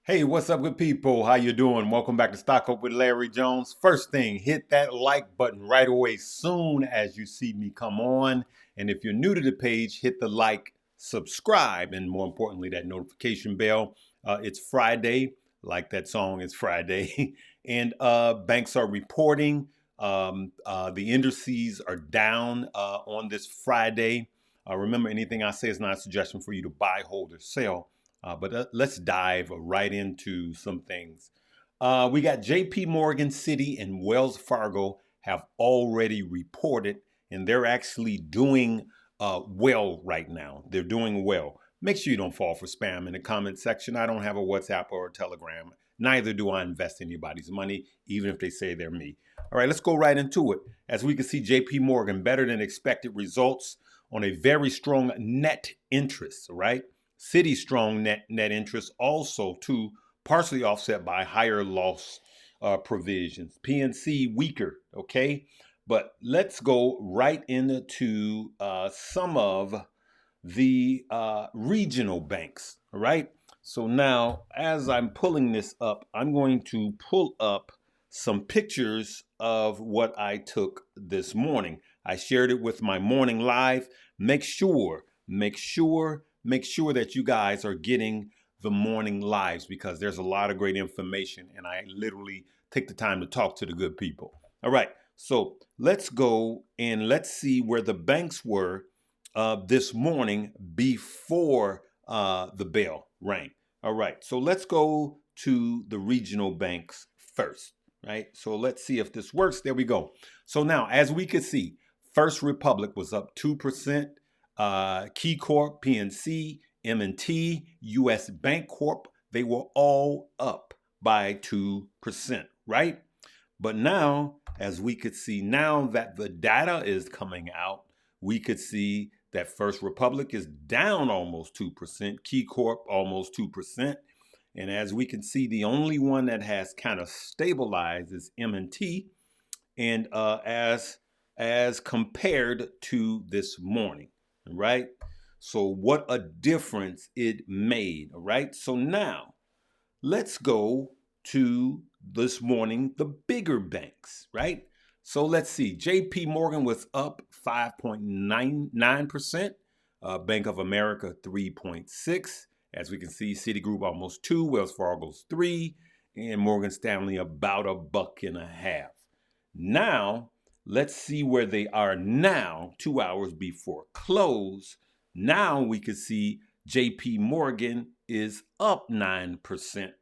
Hey, what's up, good people? How you doing? Welcome back to Stock Up with Larry Jones. First thing, hit that like button right away soon as you see me come on. And if you're new to the page, hit the like, subscribe, and more importantly, that notification bell. It's Friday, like that song, it's Friday. and banks are reporting. The indices are down on this Friday. Remember, anything I say is not a suggestion for you to buy, hold, or sell. But let's dive right into some things. We got JP Morgan, Citi, and Wells Fargo have already reported, and they're actually doing well right now. They're doing well. Make sure you don't fall for spam in the comment section. I don't have a WhatsApp or a Telegram. Neither do I invest anybody's money, even if they say they're me. All right, let's go right into it. As we can see, JP Morgan better than expected results on a very strong net interest, right? Citi strong net interest also too, partially offset by higher loss provisions. PNC weaker, okay? But let's go right into some of the regional banks, all right? So now, as I'm pulling this up, I'm going to pull up some pictures of what I took this morning. I shared it with my morning live. Make sure that you guys are getting the morning lives because there's a lot of great information and I literally take the time to talk to the good people. All right, so let's go and let's see where the banks were this morning before the bell rang. All right, so let's go to the regional banks first, right? So let's see if this works. There we go. So now, as we can see, First Republic was up 2%. Key Corp, PNC, M&T, US Bank Corp, they were all up by 2%, right? But now, as we could see, now that the data is coming out, we could see that First Republic is down almost 2%, Key Corp almost 2%. And as we can see, the only one that has kind of stabilized is M&T. And as compared to this morning, right? So what a difference it made, all right? So now let's go to this morning, the bigger banks, right? So let's see. JP Morgan was up 5.99%. Bank of America 3.6. As we can see, Citigroup almost 2, Wells Fargo's 3, and Morgan Stanley about a buck and a half. Now, let's see where they are now, 2 hours before close. Now we can see JP Morgan is up 9%.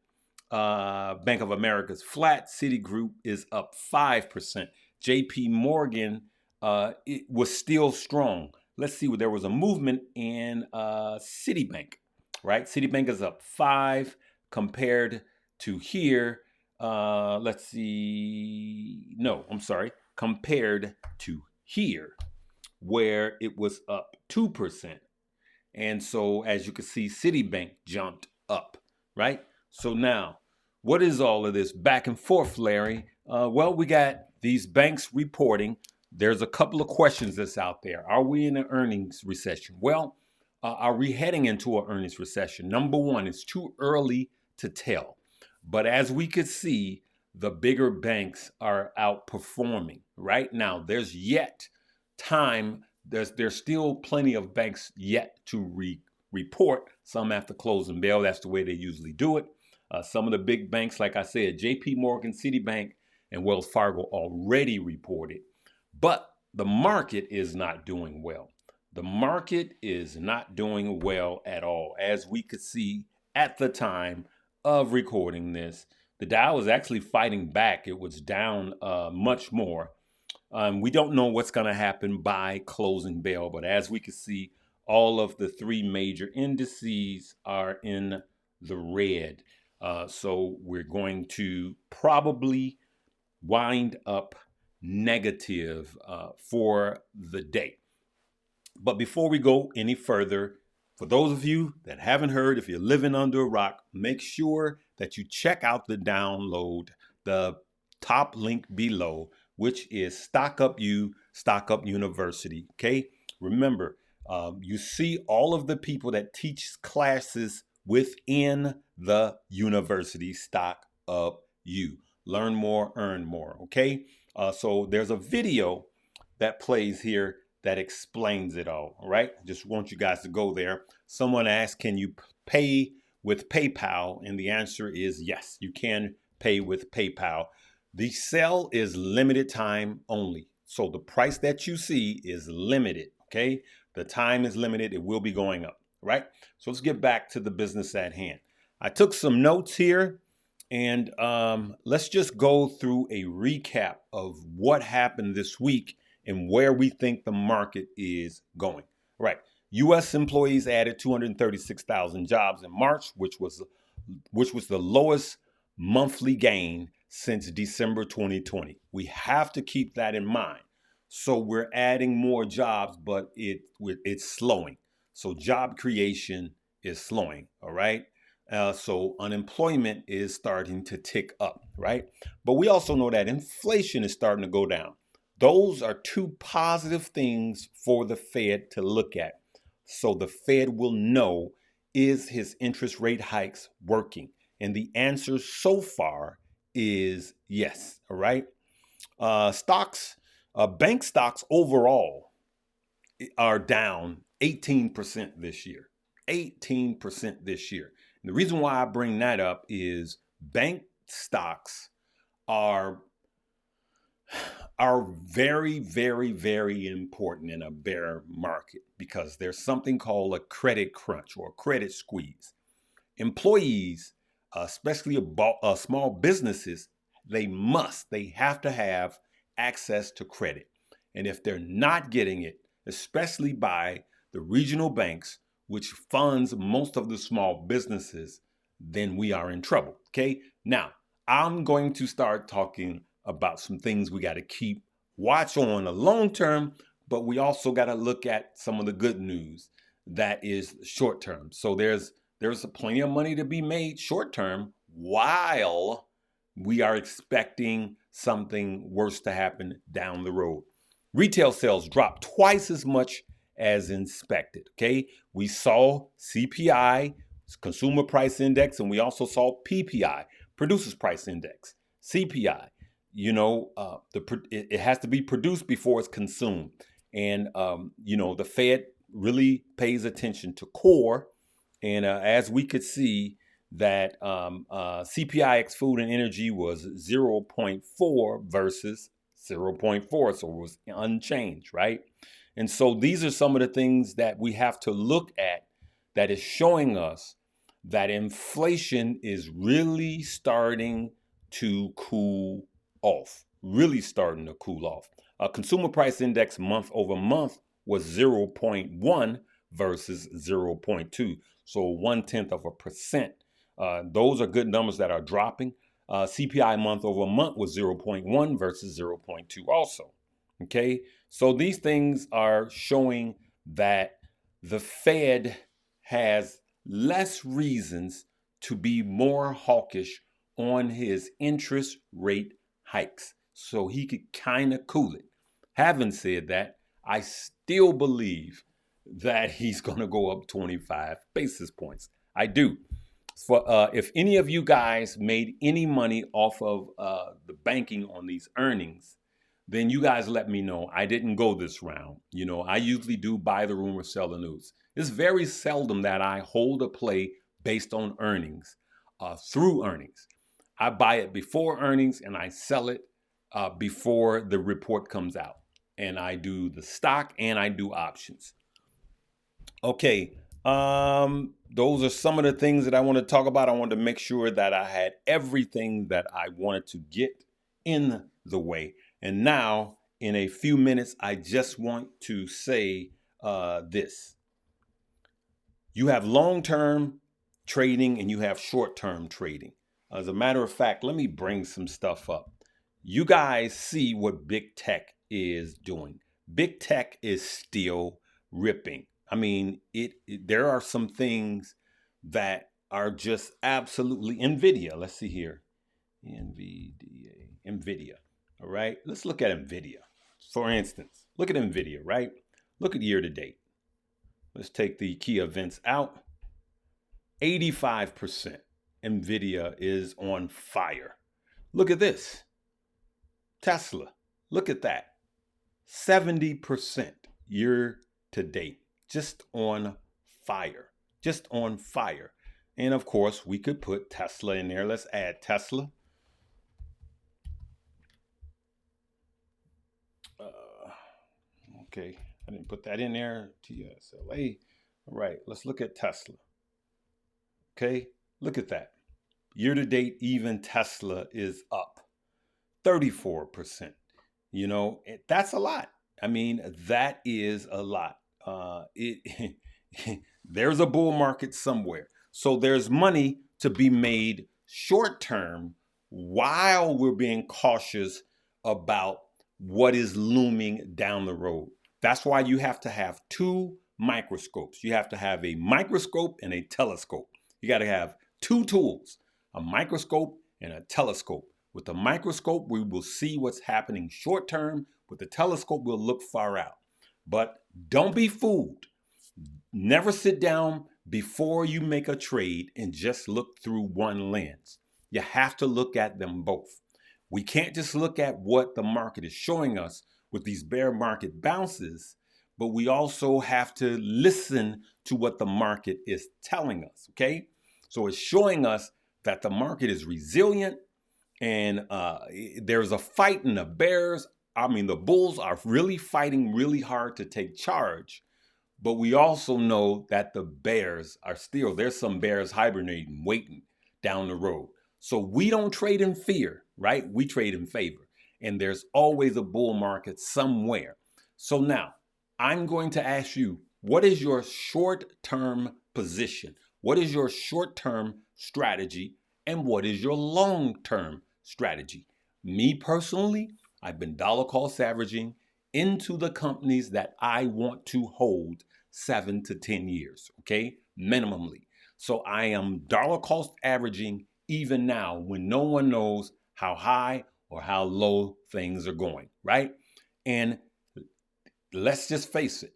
Bank of America's flat. Citigroup is up 5%. JP Morgan it was still strong. Let's see, there was a movement in Citibank, right? Citibank is up 5 compared to here. Let's see. No, I'm sorry. Compared to here, where it was up 2%. And so, as you can see, Citibank jumped up, right? So now, what is all of this back and forth, Larry? Well, we got these banks reporting. There's a couple of questions that's out there. Are we in an earnings recession? Well, are we heading into an earnings recession? Number one, it's too early to tell. But as we could see, the bigger banks are outperforming. Right now, there's yet time. There's still plenty of banks yet to report. Some have to close and bail. That's the way they usually do it. Some of the big banks, like I said, J.P. Morgan, Citibank, and Wells Fargo already reported. But the market is not doing well. The market is not doing well at all. As we could see at the time of recording this, the Dow was actually fighting back. It was down much more. We don't know what's going to happen by closing bell, but as we can see, all of the three major indices are in the red. So we're going to probably wind up negative for the day. But before we go any further, for those of you that haven't heard, if you're living under a rock, make sure that you check out the download, the top link below, which is Stock Up U, Stock Up University. Okay, remember, you see all of the people that teach classes within the university stock of you. Learn more, earn more, okay? So there's a video that plays here that explains it all right? Just want you guys to go there. Someone asked, can you pay with PayPal? And the answer is yes, you can pay with PayPal. The sale is limited time only. So the price that you see is limited, okay? The time is limited. It will be going up, right? So let's get back to the business at hand. I took some notes here, and let's just go through a recap of what happened this week and where we think the market is going. Right. U.S. employees added 236,000 jobs in March, which was the lowest monthly gain since December 2020. We have to keep that in mind. So we're adding more jobs, but it's slowing. So job creation is slowing. All right. So unemployment is starting to tick up, right? But we also know that inflation is starting to go down. Those are two positive things for the Fed to look at. So the Fed will know, is his interest rate hikes working? And the answer so far is yes, all right? Bank stocks overall are down 18% this year. 18% this year. And the reason why I bring that up is bank stocks are very, very, very important in a bear market because there's something called a credit crunch or a credit squeeze. Employees, especially small businesses, they have to have access to credit. And if they're not getting it, especially by the regional banks, which funds most of the small businesses, then we are in trouble, okay? Now, I'm going to start talking about some things we got to keep watch on the long term, but we also got to look at some of the good news that is short term. So there's plenty of money to be made short term while we are expecting something worse to happen down the road. Retail sales dropped twice as much as expected, okay? We saw CPI, Consumer Price Index, and we also saw PPI, Producers Price Index. CPI, it has to be produced before it's consumed. And, the Fed really pays attention to core. And as we could see that CPI ex food and energy was 0.4 versus 0.4. So it was unchanged, right? And so these are some of the things that we have to look at that is showing us that inflation is really starting to cool off, Consumer Price Index month over month was 0.1 versus 0.2. So 0.1%. Those are good numbers that are dropping. CPI month over month was 0.1 versus 0.2 also. Okay, so these things are showing that the Fed has less reasons to be more hawkish on his interest rate hikes, so he could kind of cool it. Having said that, I still believe that he's going to go up 25 basis points. I do. If any of you guys made any money off of the banking on these earnings, then you guys let me know. I didn't go this round. I usually do buy the rumor, sell the news. It's very seldom that I hold a play based on earnings, through earnings. I buy it before earnings and I sell it before the report comes out. And I do the stock and I do options. Okay, those are some of the things that I want to talk about. I wanted to make sure that I had everything that I wanted to get in the way. And now, in a few minutes, I just want to say this. You have long-term trading and you have short-term trading. As a matter of fact, let me bring some stuff up. You guys see what big tech is doing. Big tech is still ripping. I mean, there are some things that are just absolutely NVIDIA. Let's see here. NVIDIA. All right. Let's look at NVIDIA. For instance, look at NVIDIA, right? Look at year to date. Let's take the key events out. 85%. NVIDIA is on fire. Look at this. Tesla, look at that. 70% year to date. Just on fire. Just on fire. And of course, we could put Tesla in there. Let's add Tesla. Okay, I didn't put that in there. TSLA. All right, let's look at Tesla. Okay, look at that. Year to date, even Tesla is up 34%. You know, that's a lot. I mean, that is a lot. There's a bull market somewhere. So there's money to be made short term while we're being cautious about what is looming down the road. That's why you have to have two microscopes. You have to have a microscope and a telescope. You got to have two tools, a microscope and a telescope. With the microscope, we will see what's happening short term. With the telescope, we'll look far out. But don't be fooled. Never sit down before you make a trade and just look through one lens. You have to look at them both. We can't just look at what the market is showing us with these bear market bounces, but we also have to listen to what the market is telling us, okay? So it's showing us that the market is resilient and there's a fight in the bears. The bulls are really fighting really hard to take charge. But we also know that the bears are still, there's some bears hibernating, waiting down the road. So we don't trade in fear, right? We trade in favor. And there's always a bull market somewhere. So now I'm going to ask you, what is your short-term position? What is your short-term strategy? And what is your long-term strategy? Me personally, I've been dollar cost averaging into the companies that I want to hold 7 to 10 years, okay? Minimally. So I am dollar cost averaging even now when no one knows how high or how low things are going, right? And let's just face it.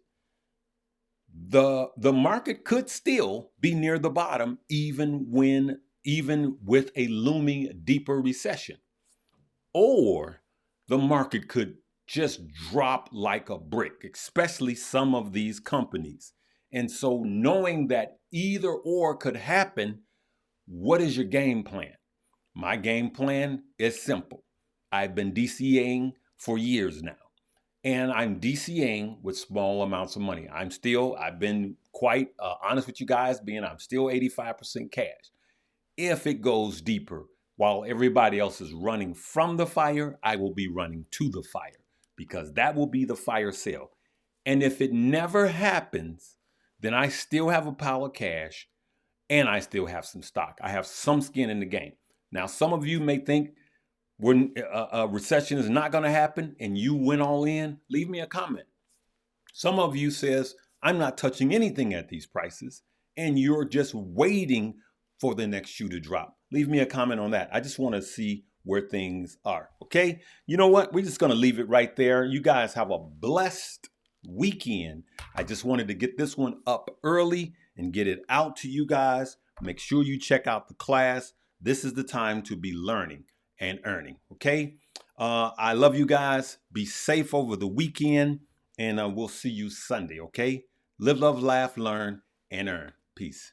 The market could still be near the bottom even with a looming deeper recession. Or the market could just drop like a brick, especially some of these companies. And so knowing that either or could happen, what is your game plan? My game plan is simple. I've been DCAing for years now, and I'm DCAing with small amounts of money. I've been quite honest with you guys, I'm still 85% cash. If it goes deeper, while everybody else is running from the fire, I will be running to the fire because that will be the fire sale. And if it never happens, then I still have a pile of cash and I still have some stock. I have some skin in the game. Now, some of you may think when a recession is not going to happen and you went all in, leave me a comment. Some of you says, I'm not touching anything at these prices and you're just waiting for the next shoe to drop. Leave me a comment on that. I just want to see where things are. Okay. You know what? We're just going to leave it right there. You guys have a blessed weekend. I just wanted to get this one up early and get it out to you guys. Make sure you check out the class. This is the time to be learning and earning. Okay. I love you guys. Be safe over the weekend and we'll see you Sunday. Okay. Live, love, laugh, learn, and earn. Peace.